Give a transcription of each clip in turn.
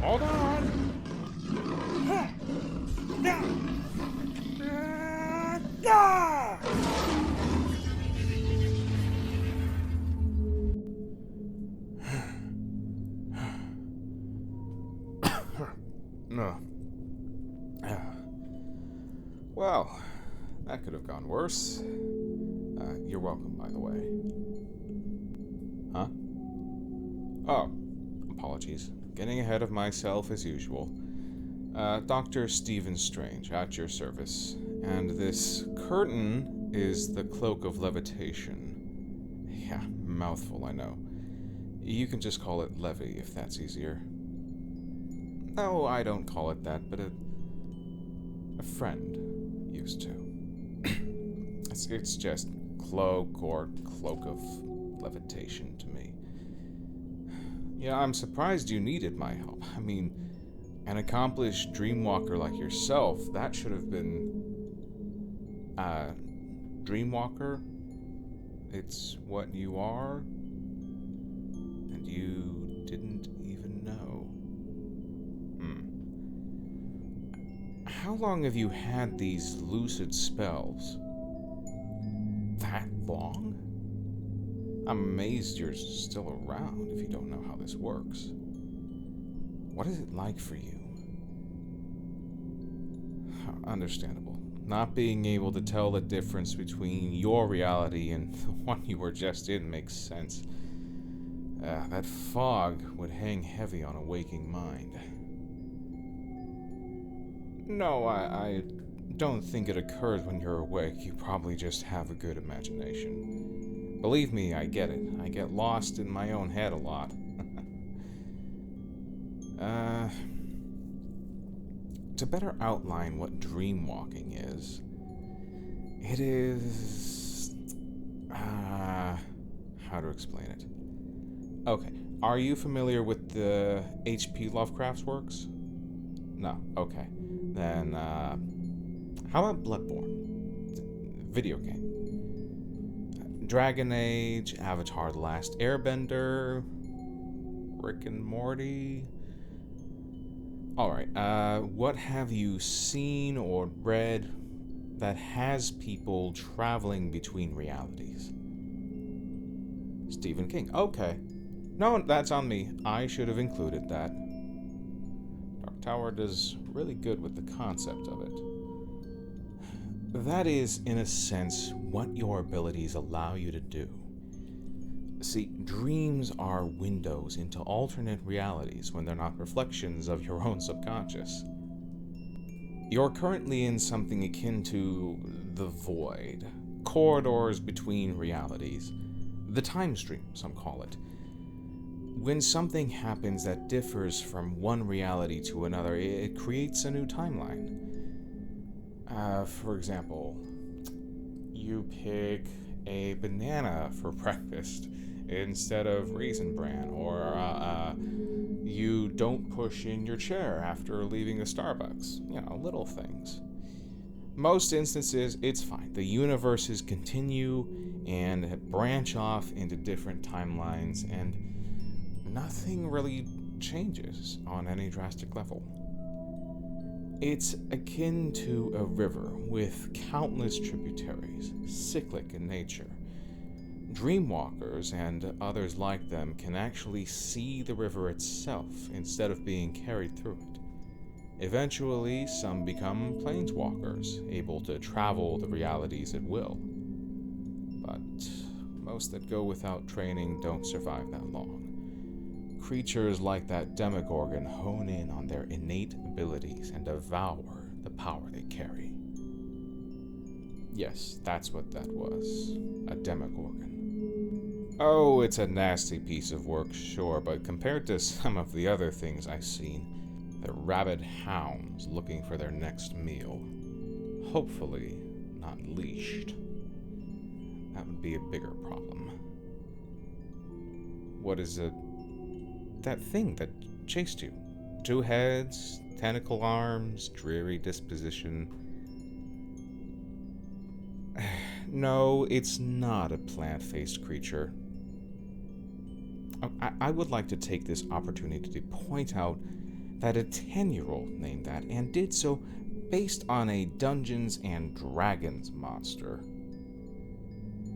Hold on. No. Well, that could have gone worse. You're welcome, by the way. Huh? Oh, apologies. Getting ahead of myself as usual. Dr. Stephen Strange, at your service. And this curtain is the cloak of levitation. Yeah, mouthful, I know. You can just call it Levy if that's easier. Oh, I don't call it that, but a friend used to. It's just cloak or cloak of levitation to me. Yeah, I'm surprised you needed my help. I mean, an accomplished dreamwalker like yourself, that should have been... Dreamwalker? It's what you are? And you didn't even know. How long have you had these lucid spells? That long? I'm amazed you're still around if you don't know how this works. What is it like for you? Understandable. Not being able to tell the difference between your reality and the one you were just in makes sense. That fog would hang heavy on a waking mind. No, I don't think it occurs when you're awake. You probably just have a good imagination. Believe me, I get it. I get lost in my own head a lot. To better outline what dreamwalking is, it is... how to explain it? Okay, are you familiar with the H.P. Lovecraft's works? No, okay. Then, how about Bloodborne? Video game. Dragon Age, Avatar The Last Airbender, Rick and Morty. Alright, what have you seen or read that has people traveling between realities? Stephen King. Okay. No, that's on me. I should have included that. Dark Tower does really good with the concept of it. That is, in a sense, what your abilities allow you to do. See, dreams are windows into alternate realities when they're not reflections of your own subconscious. You're currently in something akin to the void, corridors between realities, the time stream, some call it. When something happens that differs from one reality to another, it creates a new timeline. For example, you pick a banana for breakfast instead of Raisin Bran, or you don't push in your chair after leaving a Starbucks. You know, little things. Most instances, it's fine. The universes continue and branch off into different timelines, and nothing really changes on any drastic level. It's akin to a river with countless tributaries, cyclic in nature. Dreamwalkers and others like them can actually see the river itself instead of being carried through it. Eventually, some become planeswalkers, able to travel the realities at will. But most that go without training don't survive that long. Creatures like that Demogorgon hone in on their innate abilities and devour the power they carry. Yes, that's what that was. A Demogorgon. Oh, it's a nasty piece of work, sure, but compared to some of the other things I've seen, they're rabid hounds looking for their next meal. Hopefully, not leashed. That would be a bigger problem. What is it? That thing that chased you. 2 heads, tentacle arms, dreary disposition. No, it's not a plant-faced creature. I would like to take this opportunity to point out that a 10-year-old named that, and did so based on a Dungeons and Dragons monster.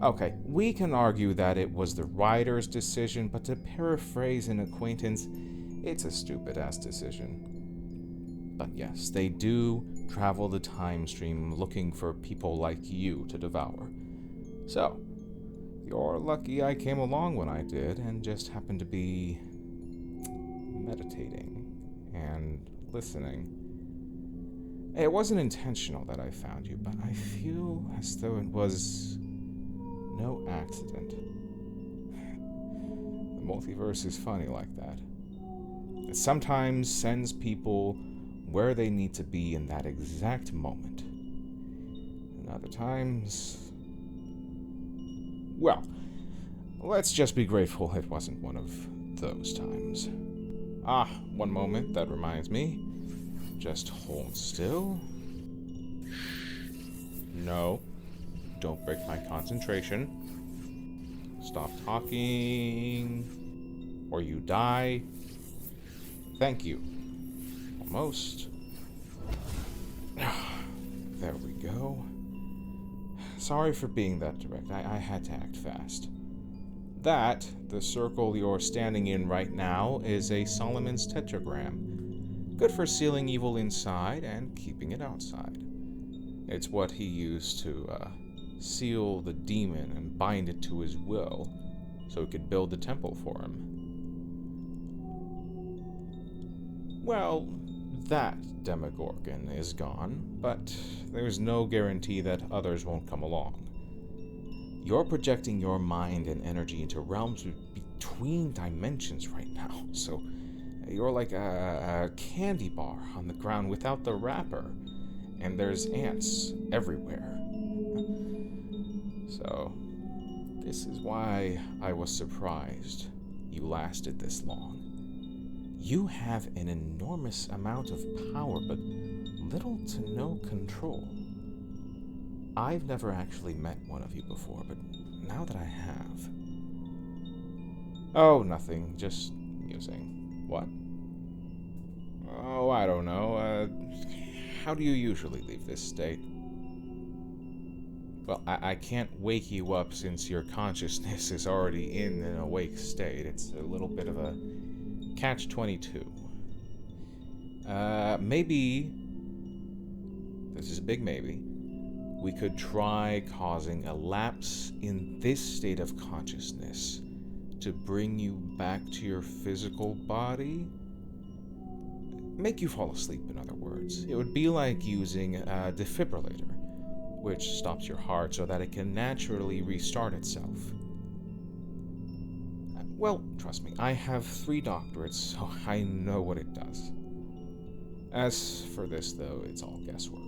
Okay, we can argue that it was the writer's decision, but to paraphrase an acquaintance, it's a stupid-ass decision. But yes, they do travel the time stream looking for people like you to devour. So, you're lucky I came along when I did and just happened to be meditating and listening. It wasn't intentional that I found you, but I feel as though it was no accident. The multiverse is funny like that. It sometimes sends people where they need to be in that exact moment. And other times, well, let's just be grateful it wasn't one of those times. One moment, that reminds me. Just hold still. No, don't break my concentration. Stop talking, or you die. Thank you. Almost. There we go. Sorry for being that direct. I had to act fast. That, the circle you're standing in right now, is a Solomon's tetragram. Good for sealing evil inside and keeping it outside. It's what he used to seal the demon and bind it to his will so he could build the temple for him. Well, that Demogorgon is gone, but there's no guarantee that others won't come along. You're projecting your mind and energy into realms between dimensions right now, so you're like a candy bar on the ground without the wrapper, and there's ants everywhere. So, this is why I was surprised you lasted this long. You have an enormous amount of power, but little to no control. I've never actually met one of you before, but now that I have... Oh, nothing, just musing. What? Oh, I don't know. How do you usually leave this state? Well, I can't wake you up since your consciousness is already in an awake state. It's a little bit of a catch-22. Maybe, this is a big maybe, we could try causing a lapse in this state of consciousness to bring you back to your physical body. Make you fall asleep, in other words. It would be like using a defibrillator, which stops your heart so that it can naturally restart itself. Well, trust me, I have 3 doctorates, so I know what it does. As for this, though, it's all guesswork.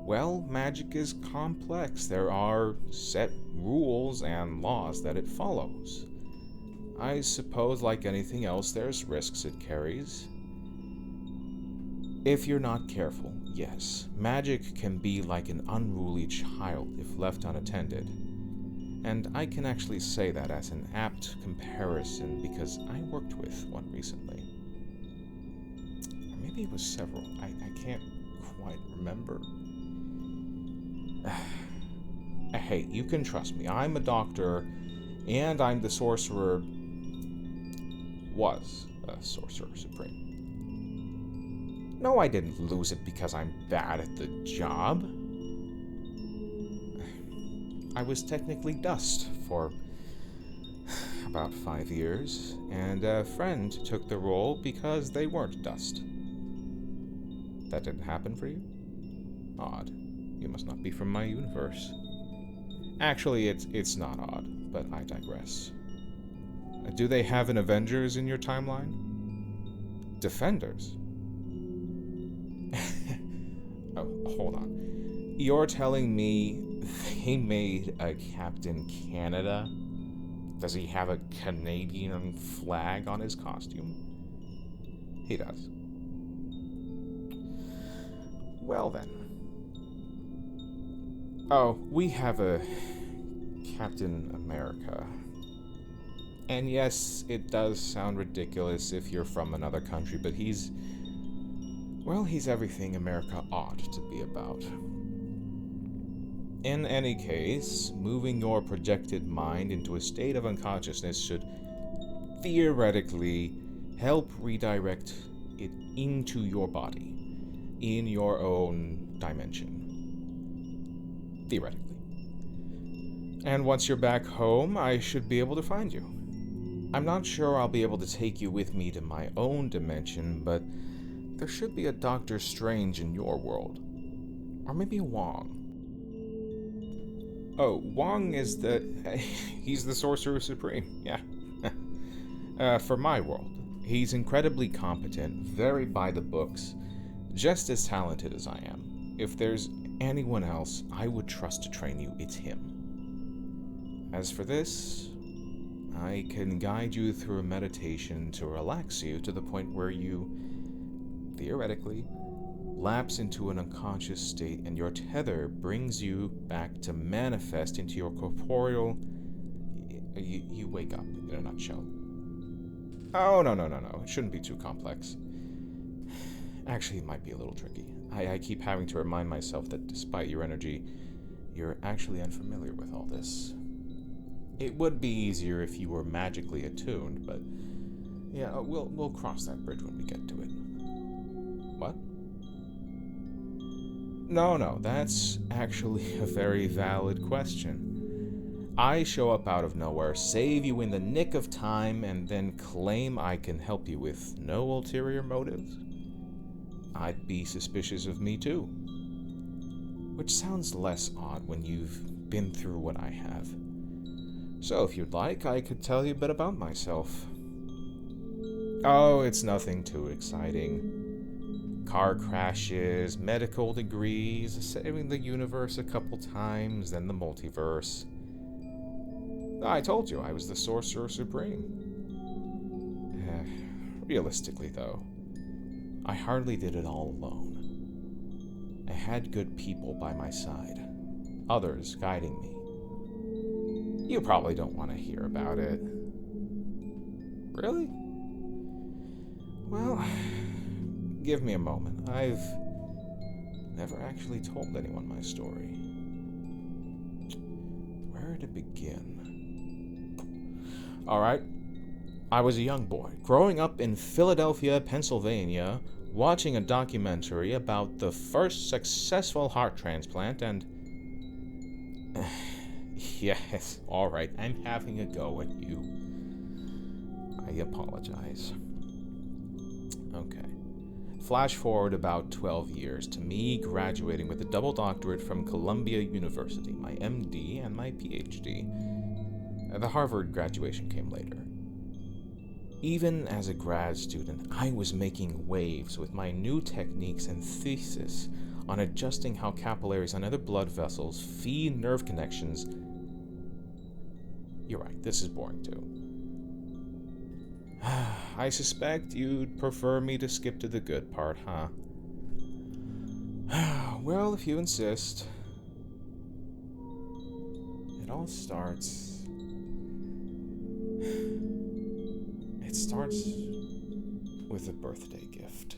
Well, magic is complex. There are set rules and laws that it follows. I suppose, like anything else, there's risks it carries. If you're not careful, yes, magic can be like an unruly child if left unattended. And I can actually say that as an apt comparison because I worked with one recently. Or maybe it was several. I can't quite remember. Hey, you can trust me. I'm a doctor, and I'm the sorcerer... was a sorcerer supreme. No, I didn't lose it because I'm bad at the job. I was technically dust for about 5 years, and a friend took the role because they weren't dust. That didn't happen for you? Odd. You must not be from my universe. Actually, it's not odd, but I digress. Do they have an Avengers in your timeline? Defenders? Oh, hold on. You're telling me they made a Captain Canada? Does he have a Canadian flag on his costume? He does. Well then. Oh, we have a Captain America. And yes, it does sound ridiculous if you're from another country, but he's everything America ought to be about. In any case, moving your projected mind into a state of unconsciousness should theoretically help redirect it into your body, in your own dimension. Theoretically. And once you're back home, I should be able to find you. I'm not sure I'll be able to take you with me to my own dimension, but there should be a Doctor Strange in your world. Or maybe a Wong. Oh, Wong is he's the Sorcerer Supreme, yeah. For my world. He's incredibly competent, very by the books, just as talented as I am. If there's anyone else I would trust to train you, it's him. As for this, I can guide you through a meditation to relax you to the point where you, theoretically, lapse into an unconscious state and your tether brings you back to manifest into your corporeal... You wake up, in a nutshell. Oh, no. It shouldn't be too complex. Actually, it might be a little tricky. I keep having to remind myself that despite your energy, you're actually unfamiliar with all this. It would be easier if you were magically attuned, but yeah, we'll cross that bridge when we get to it. What? No, that's actually a very valid question. I show up out of nowhere, save you in the nick of time, and then claim I can help you with no ulterior motives? I'd be suspicious of me too. Which sounds less odd when you've been through what I have. So if you'd like, I could tell you a bit about myself. Oh, it's nothing too exciting. Car crashes, medical degrees, saving the universe a couple times, then the multiverse. I told you I was the Sorcerer Supreme. Realistically, though, I hardly did it all alone. I had good people by my side, others guiding me. You probably don't want to hear about it. Really? Well, give me a moment. I've never actually told anyone my story. Where to begin? Alright. I was a young boy, growing up in Philadelphia, Pennsylvania, watching a documentary about the first successful heart transplant and... Yes, alright, I'm having a go at you. I apologize. Okay. Flash forward about 12 years to me graduating with a double doctorate from Columbia University, my MD and my PhD. The Harvard graduation came later. Even as a grad student, I was making waves with my new techniques and thesis on adjusting how capillaries and other blood vessels feed nerve connections. You're right, this is boring too. I suspect you'd prefer me to skip to the good part, huh? Well, if you insist. It all starts... It starts with a birthday gift.